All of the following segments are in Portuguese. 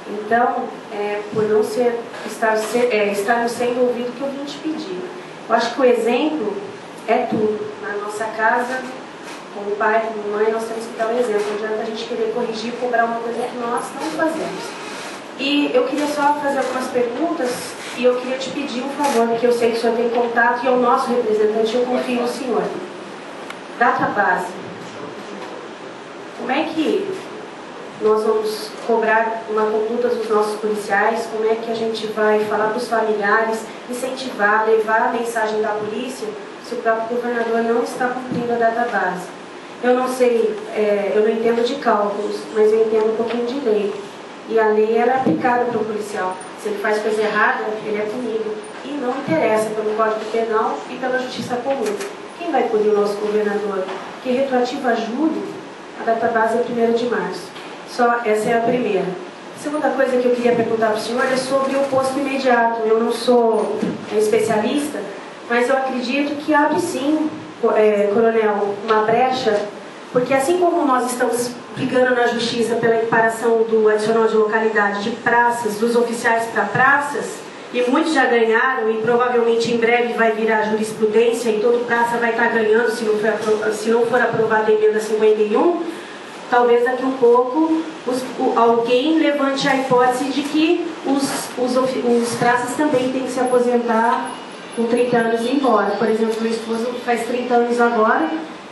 Então, por não estarmos sendo ouvidos, que eu vim te pedir. Eu acho que o exemplo é tudo. Na nossa casa, como pai, como mãe, nós temos que dar um exemplo. Não adianta a gente querer corrigir, cobrar uma coisa que nós não fazemos. E eu queria só fazer algumas perguntas e eu queria te pedir um favor, porque eu sei que o senhor tem contato e é o nosso representante, eu confio no senhor. Database. Como é que nós vamos cobrar uma conduta dos nossos policiais? Como é que a gente vai falar para os familiares, incentivar, levar a mensagem da polícia se o próprio governador não está cumprindo a database? Eu não sei, eu não entendo de cálculos, mas eu entendo um pouquinho de lei. E a lei era aplicada para o policial. Se ele faz coisa errada, ele é punido. E não interessa pelo Código Penal e pela Justiça Comum. Quem vai punir o nosso governador? Que retroativo a julho, a database é 1º de março. Só essa é a primeira. A segunda coisa que eu queria perguntar para o senhor é sobre o posto imediato. Eu não sou especialista, mas eu acredito que abre sim, coronel, uma brecha, porque assim como nós estamos brigando na justiça pela equiparação do adicional de localidade de praças, dos oficiais para praças, e muitos já ganharam e provavelmente em breve vai virar jurisprudência e todo praça vai estar ganhando se não for aprovada a emenda 51, talvez daqui a um pouco alguém levante a hipótese de que os praças também têm que se aposentar com 30 anos e ir embora. Por exemplo, meu esposo faz 30 anos agora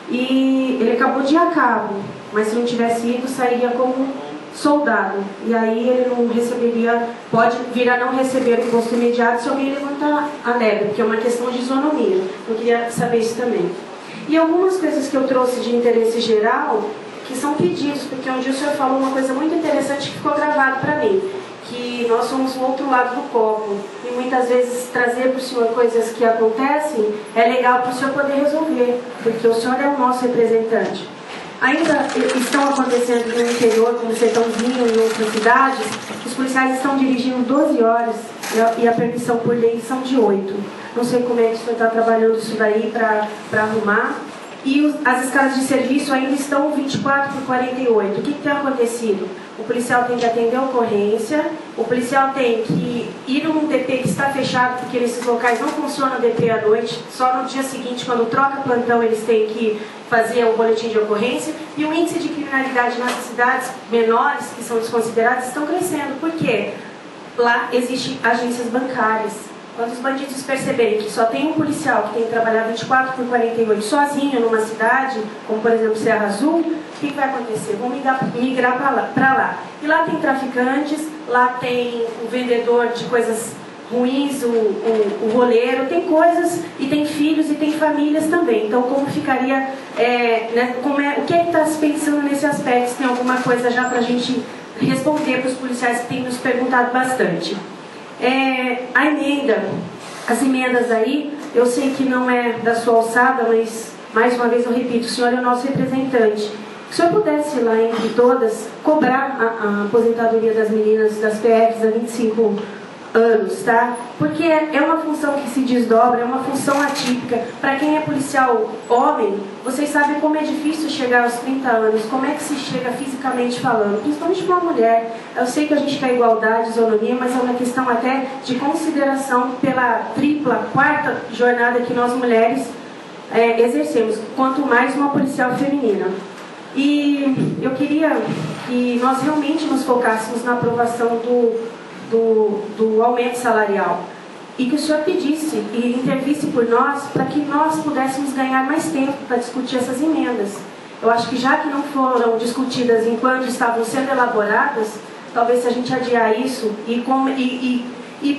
e ele acabou de ir a cabo, mas se não tivesse ido, sairia como soldado. E aí ele não receberia, pode vir a não receber o posto imediato se alguém levantar a neve, porque é uma questão de isonomia. Eu queria saber isso também. E algumas coisas que eu trouxe de interesse geral, que são pedidos, porque um dia o senhor falou uma coisa muito interessante que ficou gravado para mim, que nós somos o outro lado do copo, e muitas vezes trazer para o senhor coisas que acontecem é legal para o senhor poder resolver, porque o senhor é o nosso representante. Ainda estão acontecendo no interior, como Sertãozinho e outras cidades, os policiais estão dirigindo 12 horas e a permissão por lei são de 8. Não sei como é que o senhor está trabalhando isso daí para arrumar. E as escalas de serviço ainda estão 24/48. O que tem acontecido? O policial tem que atender a ocorrência, o policial tem que ir num DP que está fechado, porque nesses locais não funciona o DP à noite, só no dia seguinte, quando troca plantão, eles têm que fazer o boletim de ocorrência, e o índice de criminalidade nessas cidades menores, que são desconsideradas, estão crescendo. Por quê? Lá existem agências bancárias. Quando os bandidos perceberem que só tem um policial que tem que trabalhar 24/48 sozinho numa cidade, como por exemplo Serra Azul, o que vai acontecer? Vão migrar para lá. E lá tem traficantes, lá tem o vendedor de coisas ruins, o roleiro, tem coisas, e tem filhos e tem famílias também. Então como ficaria, o que é que está se pensando nesse aspecto? Se tem alguma coisa já para a gente responder para os policiais que têm nos perguntado bastante. A emenda, as emendas aí, eu sei que não é da sua alçada, mas mais uma vez eu repito, o senhor é o nosso representante. Se o senhor pudesse lá entre todas cobrar a aposentadoria das meninas das PFs há 25 anos, tá? Porque é uma função que se desdobra, é uma função atípica. Para quem é policial homem, vocês sabem como é difícil chegar aos 30 anos, como é que se chega fisicamente falando, principalmente para uma mulher. Eu sei que a gente quer igualdade, isonomia, mas é uma questão até de consideração pela tripla, quarta jornada que nós mulheres exercemos, quanto mais uma policial feminina. E eu queria que nós realmente nos focássemos na aprovação do aumento salarial e que o senhor pedisse e intervisse por nós para que nós pudéssemos ganhar mais tempo para discutir essas emendas. Eu acho que já que não foram discutidas enquanto estavam sendo elaboradas, talvez se a gente adiar isso e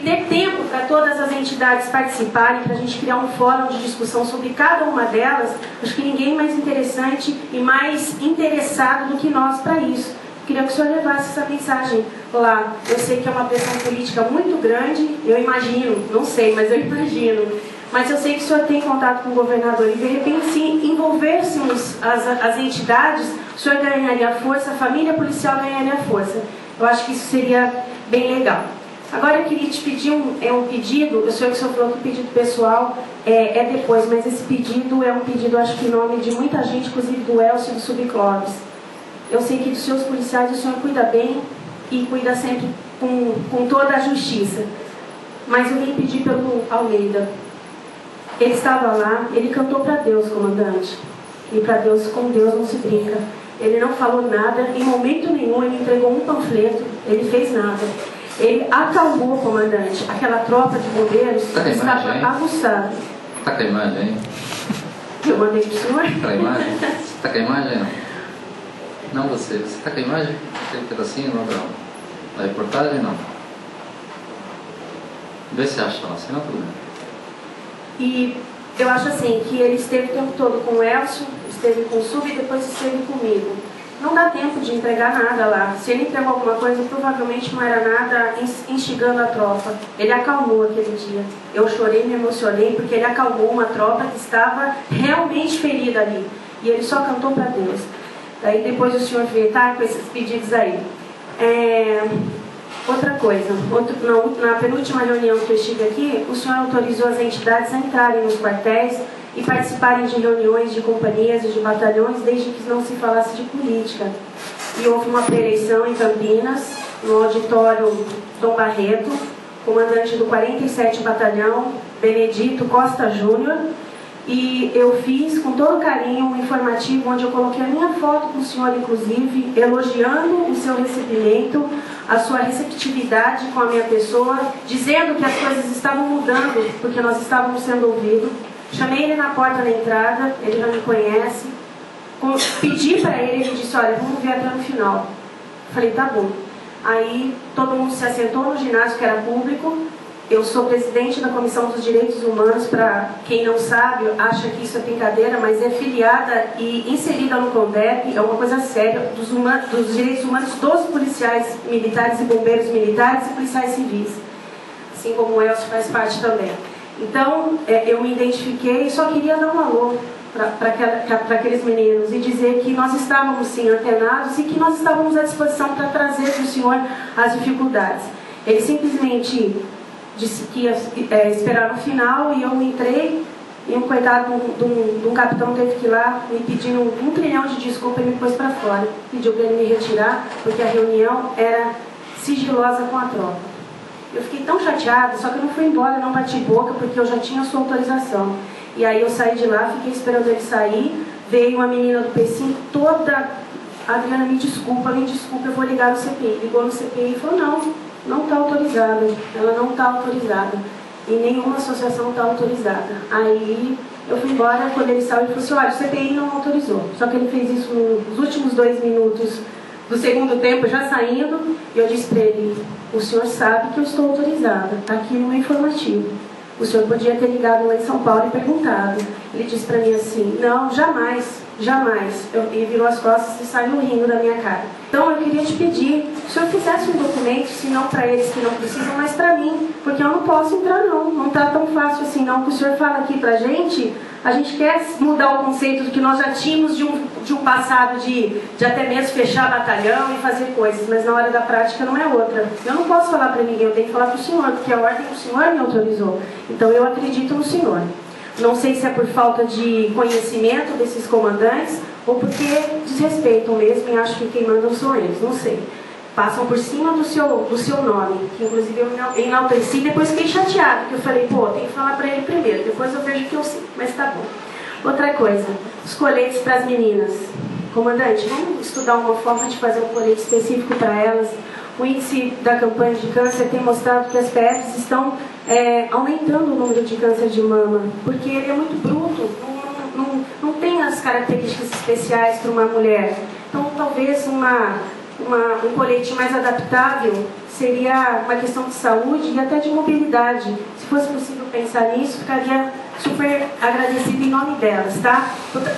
ter tempo para todas as entidades participarem, para a gente criar um fórum de discussão sobre cada uma delas, acho que ninguém mais interessante e mais interessado do que nós para isso. Queria que o senhor levasse essa mensagem lá. Eu sei que é uma pressão política muito grande, eu imagino, não sei, mas eu imagino. Mas eu sei que o senhor tem contato com o governador e de repente se envolvêssemos as entidades, o senhor ganharia força, a família policial ganharia força. Eu acho que isso seria bem legal. Agora eu queria te pedir um pedido, eu sei que o senhor falou que o pedido pessoal é depois, mas esse pedido é um pedido, acho que em nome de muita gente, inclusive do Elcio e do Subclóvis. Eu sei que dos seus policiais o senhor cuida bem e cuida sempre com toda a justiça. Mas eu vim pedir pelo Almeida. Ele estava lá, ele cantou para Deus, comandante. E para Deus, com Deus não se brinca. Ele não falou nada, em momento nenhum ele entregou um panfleto, ele fez nada. Ele acalmou, comandante, aquela tropa de bombeiros que estava aguçada. Está com a imagem aí? Eu mandei para o senhor? Está com a imagem? Está com a imagem não? Não você. Você está com a imagem? Aquele pedacinho lá da reportagem? Não. Vê se acha lá, senão tudo bem. E eu acho assim, que ele esteve o tempo todo com o Elcio, esteve com o Sub e depois esteve comigo. Não dá tempo de entregar nada lá. Se ele entregou alguma coisa, provavelmente não era nada instigando a tropa. Ele acalmou aquele dia. Eu chorei, me emocionei, porque ele acalmou uma tropa que estava realmente ferida ali. E ele só cantou para Deus. Daí depois o senhor veio, tá, com esses pedidos aí. Outra coisa, na penúltima reunião que eu estive aqui, o senhor autorizou as entidades a entrarem nos quartéis e participarem de reuniões de companhias e de batalhões, desde que não se falasse de política. E houve uma pré-eleição em Campinas, no auditório Dom Barreto, comandante do 47 Batalhão, Benedito Costa Júnior, e eu fiz com todo carinho um informativo onde eu coloquei a minha foto com o senhor, inclusive, elogiando o seu recebimento, a sua receptividade com a minha pessoa, dizendo que as coisas estavam mudando, porque nós estávamos sendo ouvidos. Chamei ele na porta da entrada, ele já me conhece. Pedi para ele, ele disse, olha, vamos ver até no final. Falei, tá bom. Aí todo mundo se assentou no ginásio, que era público. Eu sou presidente da Comissão dos Direitos Humanos, para quem não sabe, acha que isso é brincadeira, mas é filiada e inserida no CONDEP, é uma coisa séria, dos direitos humanos dos policiais militares e bombeiros militares e policiais civis. Assim como o Elcio faz parte também. Então, eu me identifiquei e só queria dar um alô para aqueles meninos e dizer que nós estávamos sim antenados e que nós estávamos à disposição para trazer para o senhor as dificuldades. Ele simplesmente disse que ia esperar no final e eu entrei e um coitado de um capitão teve que ir lá me pedindo 1 trilhão de desculpas e me pôs para fora. Pediu para ele me retirar porque a reunião era sigilosa com a tropa. Eu fiquei tão chateada, só que eu não fui embora, não bati boca, porque eu já tinha a sua autorização. E aí eu saí de lá, fiquei esperando ele sair, veio uma menina do P5 toda, Adriana, me desculpa, eu vou ligar no CPI. Ligou no CPI e falou, não está autorizada, ela não está autorizada. E nenhuma associação está autorizada. Aí eu fui embora, quando ele saiu, ele falou assim, olha, o CPI não autorizou. Só que ele fez isso nos últimos 2 minutos do segundo tempo, já saindo, e eu disse para ele, o senhor sabe que eu estou autorizada, está aqui no meu informativo. O senhor podia ter ligado lá em São Paulo e perguntado. Ele disse para mim assim, não, jamais. E virou as costas e saiu rindo da minha cara. Então eu queria te pedir, que o senhor fizesse um documento, se não para eles que não precisam, mas para mim, porque eu não posso entrar não está tão fácil assim não, o que o senhor fala aqui pra gente, a gente quer mudar o conceito do que nós já tínhamos de um passado de até mesmo fechar batalhão e fazer coisas, mas na hora da prática não é outra. Eu não posso falar para ninguém, eu tenho que falar para o senhor, porque a ordem do senhor me autorizou. Então eu acredito no senhor. Não sei se é por falta de conhecimento desses comandantes ou porque desrespeitam mesmo e acham que quem mandam são eles, não sei. Passam por cima do seu nome, que inclusive eu enalteci, depois fiquei chateada, porque eu falei, pô, tem que falar para ele primeiro, depois eu vejo que eu sei, mas tá bom. Outra coisa, os coletes para as meninas. Comandante, vamos estudar uma forma de fazer um colete específico para elas. O índice da campanha de câncer tem mostrado que as PFs estão aumentando o número de câncer de mama, porque ele é muito bruto, não tem as características especiais para uma mulher. Então, talvez um colete mais adaptável seria uma questão de saúde e até de mobilidade. Se fosse possível pensar nisso, ficaria super agradecida em nome delas, tá?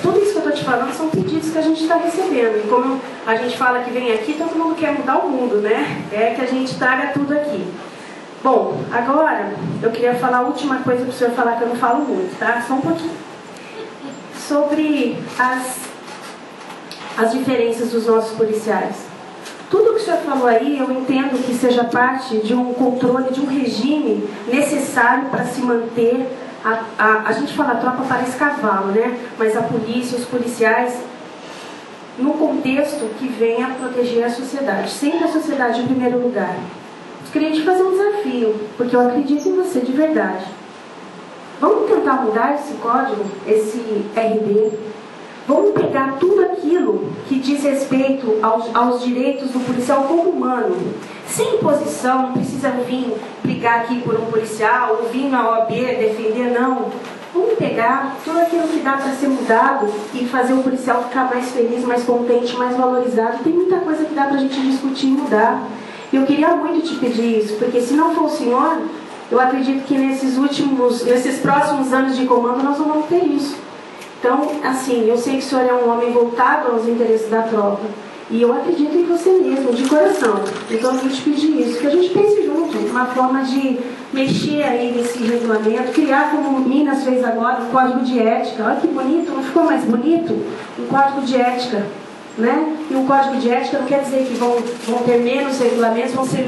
Tudo isso que eu estou te falando são pedidos que a gente está recebendo. E como a gente fala que vem aqui, todo mundo quer mudar o mundo, né? É que a gente traga tudo aqui. Bom, agora eu queria falar a última coisa para o senhor falar, que eu não falo muito, tá? Só um pouquinho. Sobre as diferenças dos nossos policiais. Tudo que o senhor falou aí, eu entendo que seja parte de um controle, de um regime necessário para se manter. A gente fala, a tropa parece cavalo, né? Mas a polícia, os policiais, no contexto que venha proteger a sociedade. Sempre a sociedade em primeiro lugar. queria te fazer um desafio, porque eu acredito em você de verdade. Vamos tentar mudar esse código, esse RD. Vamos pegar tudo aquilo que diz respeito aos direitos do policial como humano. Sem imposição, não precisa vir brigar aqui por um policial, ou vir na OAB defender, não. Vamos pegar tudo aquilo que dá para ser mudado e fazer o policial ficar mais feliz, mais contente, mais valorizado. Tem muita coisa que dá para a gente discutir e mudar. Eu queria muito te pedir isso, porque se não for o senhor, eu acredito que nesses próximos anos de comando nós não vamos ter isso. Então, assim, eu sei que o senhor é um homem voltado aos interesses da tropa. E eu acredito em você mesmo, de coração. Então, eu vou te pedir isso, que a gente pense junto, uma forma de mexer aí nesse regulamento, criar, como o Minas fez agora, um código de ética. Olha que bonito, não ficou mais bonito? Um código de ética, né? E um código de ética não quer dizer que vão ter menos regulamentos, vão ser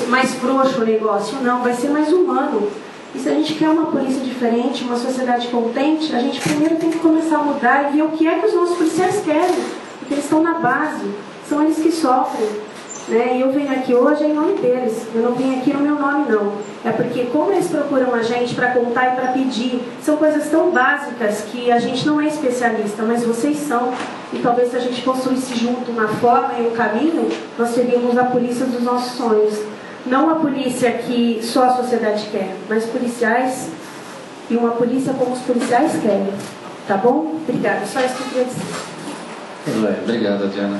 mais frouxo o negócio. Não, vai ser mais humano. E se a gente quer uma polícia diferente, uma sociedade contente, a gente primeiro tem que começar a mudar e ver o que é que os nossos policiais querem. Porque eles estão na base, são eles que sofrem. Né? E eu venho aqui hoje em nome deles, eu não vim aqui no meu nome não. É porque como eles procuram a gente para contar e para pedir, são coisas tão básicas que a gente não é especialista, mas vocês são. E talvez se a gente construísse junto uma forma e um caminho, nós teríamos a polícia dos nossos sonhos. Não a polícia que só a sociedade quer, mas policiais e uma polícia como os policiais querem. Tá bom? Obrigada. Só isso que eu queria dizer. Obrigada, Diana.